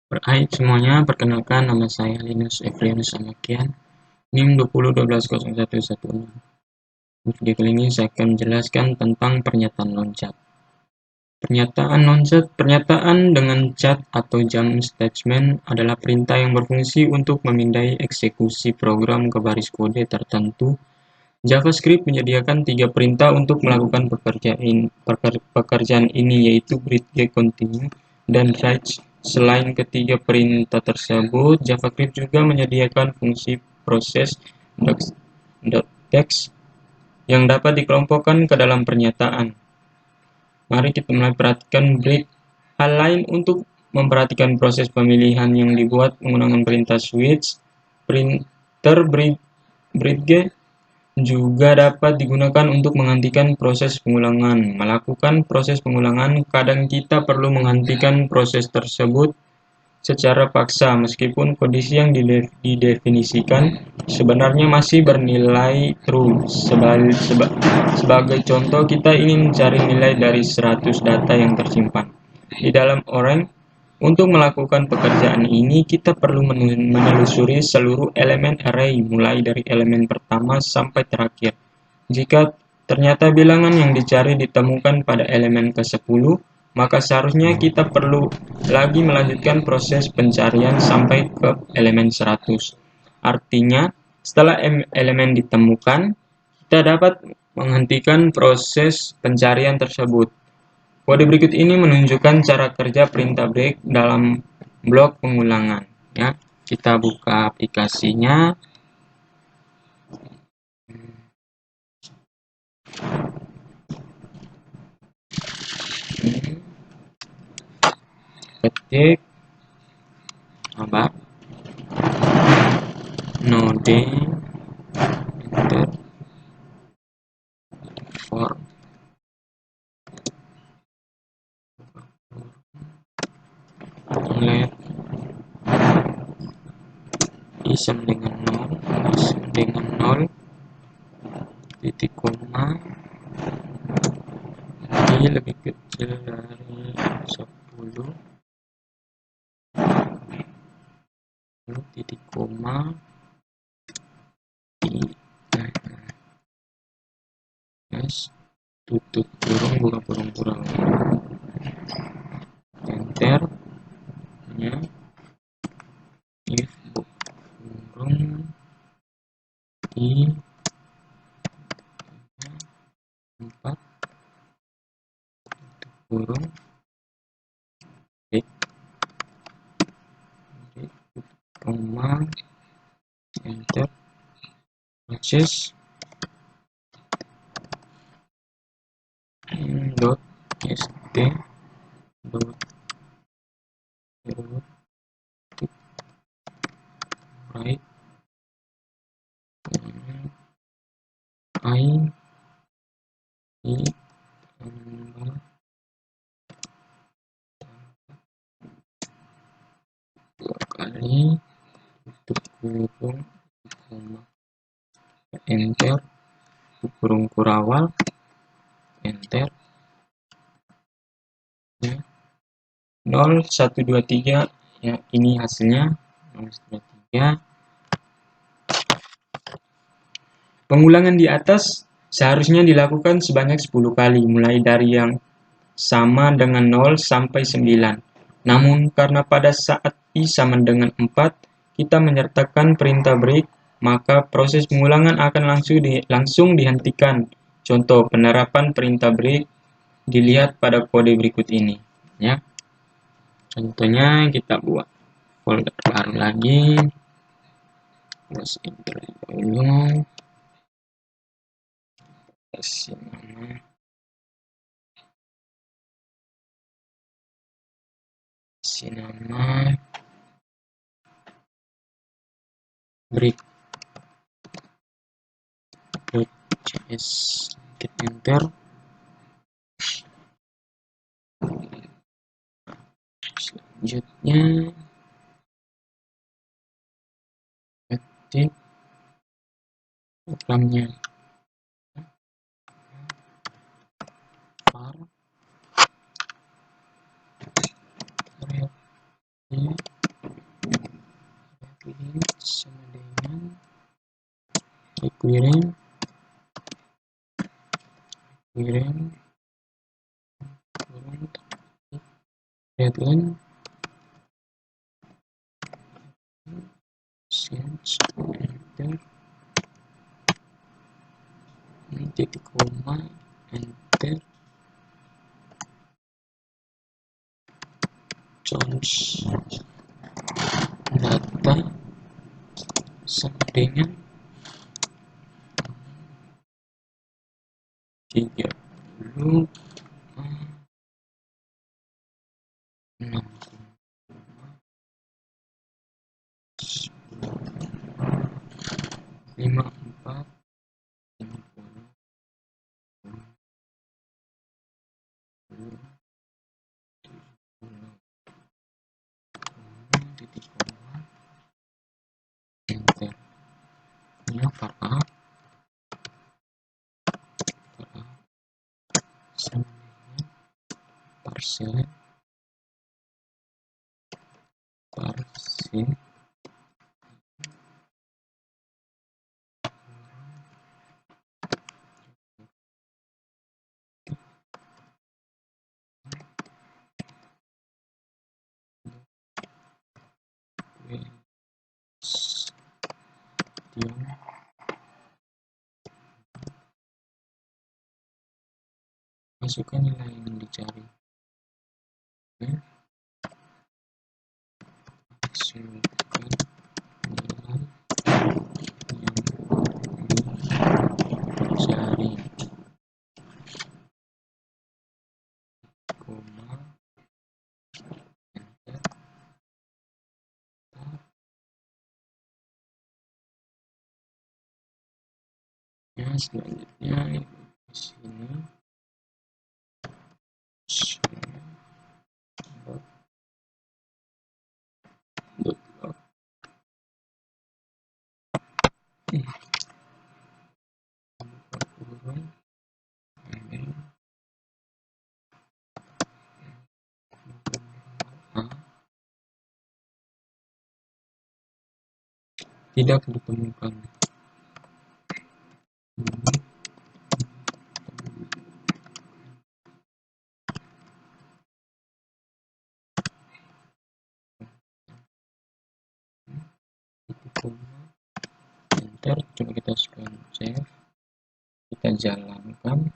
Hai semuanya, perkenalkan nama saya Linus Efrianus Amakian, NIM 20120116. Di video kali ini saya akan menjelaskan tentang pernyataan loncat. Pernyataan dengan cat atau jump statement adalah perintah yang berfungsi untuk memindai eksekusi program ke baris kode tertentu. JavaScript menyediakan 3 perintah untuk melakukan pekerjaan ini, yaitu break, continue, dan write. Selain ketiga perintah tersebut, JavaScript juga menyediakan fungsi process.text yang dapat dikelompokkan ke dalam pernyataan. Mari kita mulai perhatikan break. Hal lain untuk memperhatikan proses pemilihan yang dibuat menggunakan perintah switch, printer break juga dapat digunakan untuk menghentikan proses pengulangan. Melakukan proses pengulangan, kadang kita perlu menghentikan proses tersebut secara paksa, meskipun kondisi yang didefinisikan sebenarnya masih bernilai true. Sebagai contoh, kita ingin mencari nilai dari 100 data yang tersimpan di dalam array. Untuk melakukan pekerjaan ini, kita perlu menelusuri seluruh elemen array, mulai dari elemen pertama sampai terakhir. Jika ternyata bilangan yang dicari ditemukan pada elemen ke-10, maka seharusnya kita perlu lagi melanjutkan proses pencarian sampai ke elemen 100. Artinya, setelah elemen ditemukan, kita dapat menghentikan proses pencarian tersebut. Kode berikut ini menunjukkan cara kerja perintah break dalam blok pengulangan. Ya, kita buka aplikasinya. Ketik apa? Node enter for let i sama dengan 0, titik koma i lebih kecil dari 10, titik koma i s tutup kurung buka kurung enter ya, if kurung i 4 kurung koma enter proses dot st dot write i dua kali tutup kurung koma enter kurung kurawal enter ya. 0123 ya, ini hasilnya 0123. Pengulangan di atas seharusnya dilakukan sebanyak 10 kali, mulai dari yang sama dengan 0 sampai 9. Namun, karena pada saat i sama dengan 4, kita menyertakan perintah break, maka proses pengulangan akan langsung dihentikan. Contoh penerapan perintah break dilihat pada kode berikut ini. Ya. Contohnya kita buat folder baru lagi. Terus enter dulu. Kasih nama break.js, hit enter. Selanjutnya ketik programnya var sama dengan equivalent kurang deadline change enter titik koma enter change data sama dengan 30 6 54 titik koma enter ya var a sama dengan parcel masukkan nilai yang dicari masukkan nilai yang dicari koma enter ya selanjutnya di sini dot log kurung ini tidak ditemukan enter coba kita save kita jalankan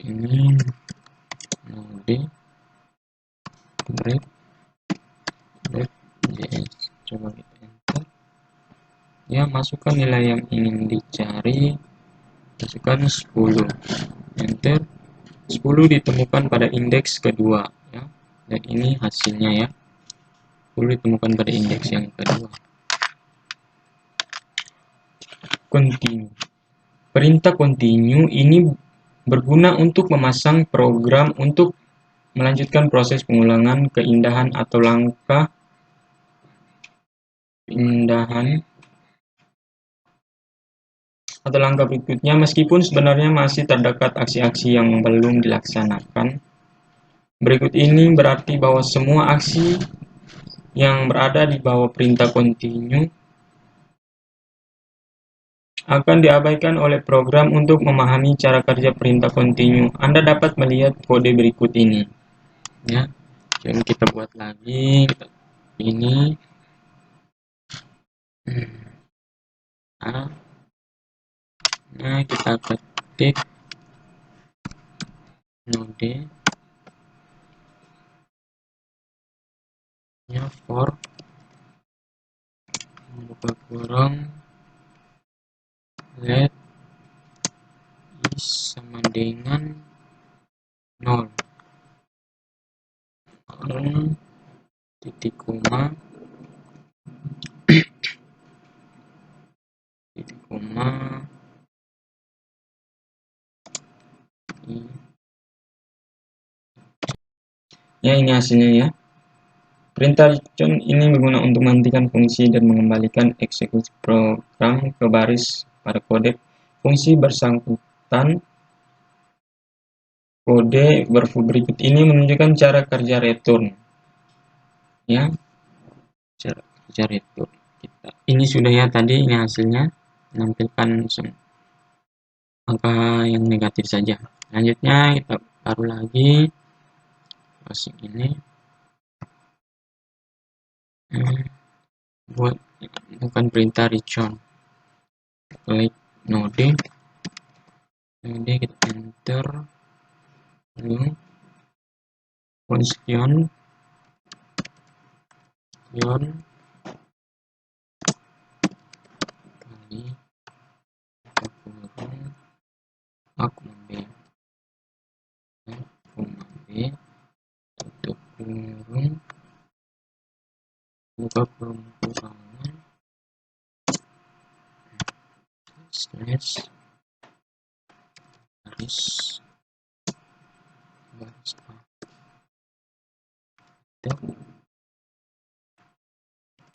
ini node break.js coba kita enter ya masukkan nilai yang ingin dicari masukkan 10 enter 10 ditemukan pada indeks kedua ya dan ini hasilnya ya 10 ditemukan pada indeks yang kedua. Continue perintah continue ini berguna untuk memasang program untuk melanjutkan proses pengulangan keindahan atau langkah berikutnya meskipun sebenarnya masih terdapat aksi-aksi yang belum dilaksanakan. Berikut ini berarti bahwa semua aksi yang berada di bawah perintah continue akan diabaikan oleh program. Untuk memahami cara kerja perintah continue, Anda dapat melihat kode berikut ini. Ya, jadi kita buat lagi ini. Nah, kita ketik node nya for buka kurung let is sama dengan 0 titik koma ya ini hasilnya ya Perintah return ini berguna untuk menghentikan fungsi dan mengembalikan eksekusi program ke baris pada kode fungsi bersangkutan. Kode berikut ini menunjukkan cara kerja return. Ya, cara kerja return. Ini sudah ya tadi, ini hasilnya menampilkan angka yang negatif saja. Selanjutnya kita taruh lagi closing ini. Buat bukan perintah return. Klik node, kita enter, lalu function kali kurung akuma b tutup kurung buka kurung kurangan slash baris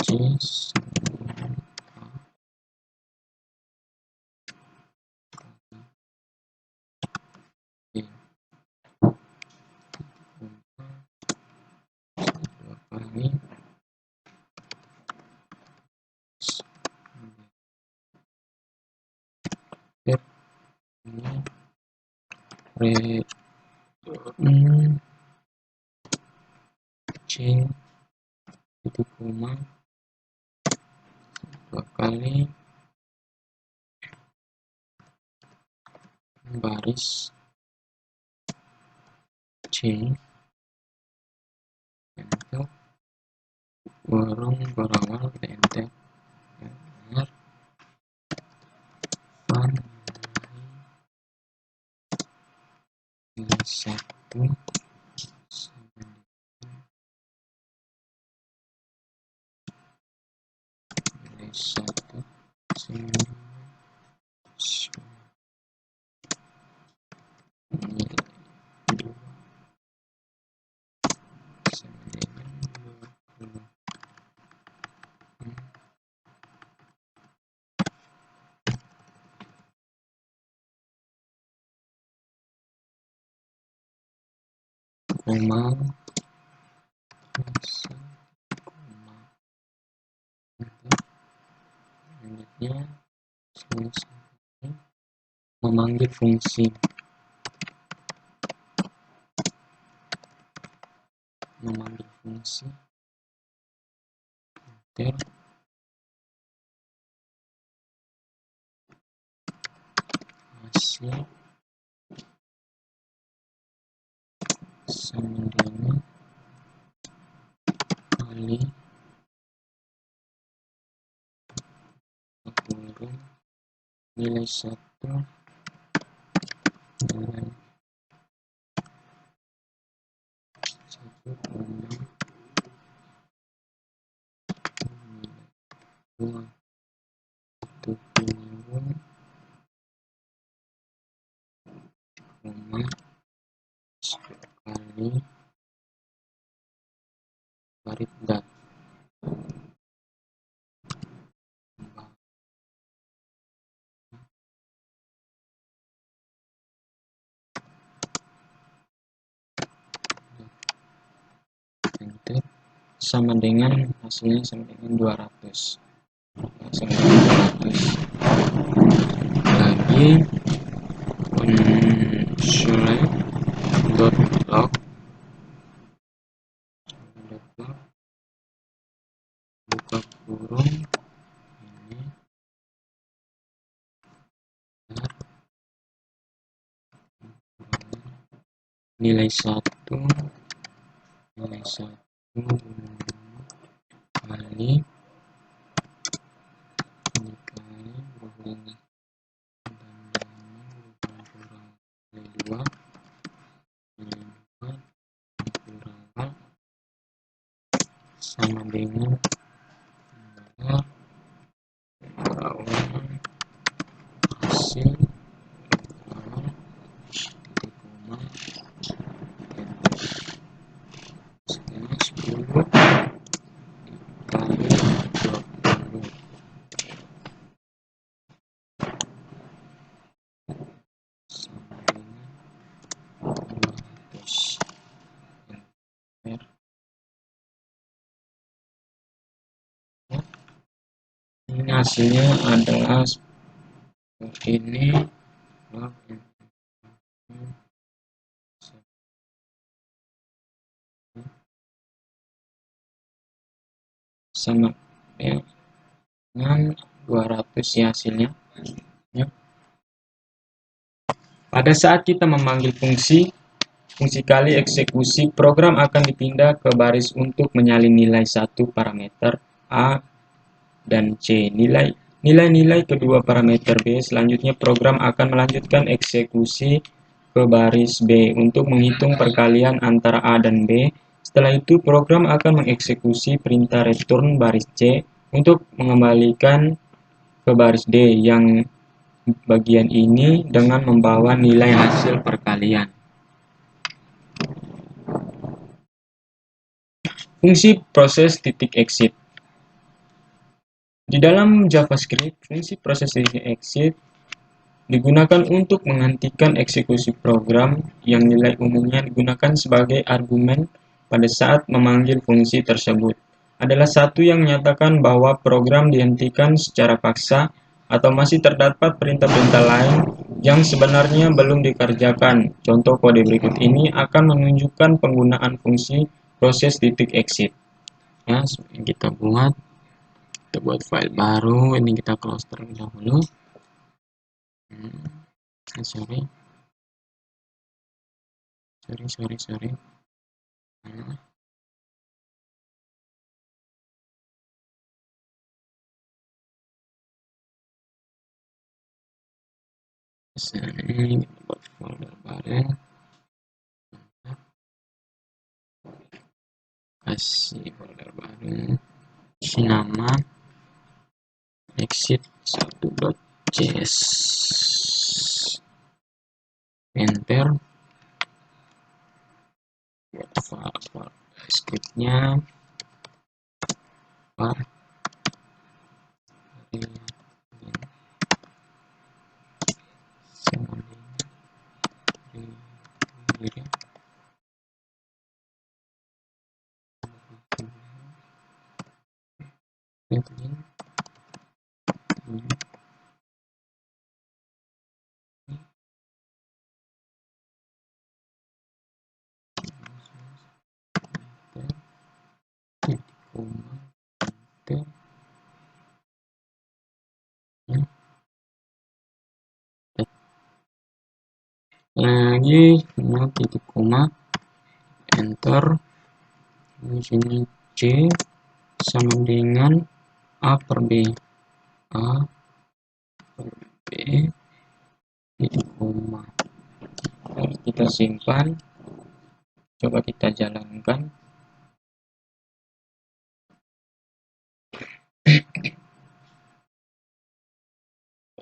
C kali ini C itu koma 2 kali baris C enter kurung berawal kita enter benar nilai 1 nilai 1 koma selanjutnya memanggil fungsi enter hasil sama dengan kali kurung nilai 1 nilai 1 koma 2 1 kurung koma 10 kali baris dat enter sama dengan hasilnya sama dengan 200 sama dengan 200 lagi console.log buka kurung ini nilai 1 kali nilai 2 sama dengan hasil Ini hasilnya adalah seperti ini. Sama ya, dengan 200 ya hasilnya ya. Pada saat kita memanggil fungsi kali eksekusi, program akan dipindah ke baris untuk menyalin nilai satu parameter A dan C. Nilai-nilai kedua parameter B. Selanjutnya program akan melanjutkan eksekusi ke baris B untuk menghitung perkalian antara A dan B. Setelah itu program akan mengeksekusi perintah return baris C untuk mengembalikan ke baris D yang bagian ini dengan membawa nilai hasil perkalian. Fungsi proses titik exit. Di dalam JavaScript, fungsi proses titik exit digunakan untuk menghentikan eksekusi program yang nilai umumnya digunakan sebagai argumen pada saat memanggil fungsi tersebut. Adalah satu yang menyatakan bahwa program dihentikan secara paksa atau masih terdapat perintah-perintah lain yang sebenarnya belum dikerjakan. Contoh kode berikut ini akan menunjukkan penggunaan fungsi proses titik exit. Ya, kita buat file baru. Ini kita close terlebih dahulu. Sorry. Sini kita buat folder baru, kasih folder baru, isi nama exit1.js, enter, buat file scriptnya, lagi titik koma, enter. Di sini C sama dengan A per B, titik koma. Lalu kita simpan, coba kita jalankan.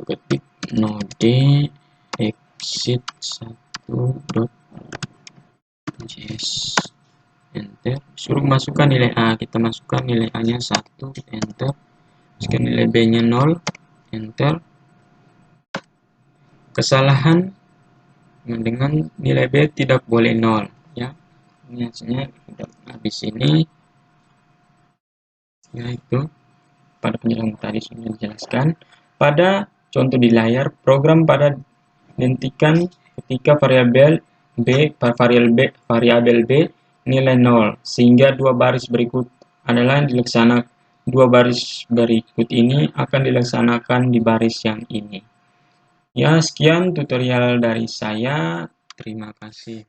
Ketik node exit1.js, enter. Suruh masukkan nilai A, kita masukkan nilai A nya 1, enter. Masukkan nilai B nya 0, enter. Kesalahan dengan nilai B tidak boleh 0 ya. Ini hasilnya sudah habis ini, yaitu pada penjelasan tadi sudah dijelaskan. Pada contoh di layar, program pada dihentikan ketika variabel B nilai 0, sehingga dua baris berikut ini akan dilaksanakan di baris yang ini. Ya, sekian tutorial dari saya. Terima kasih.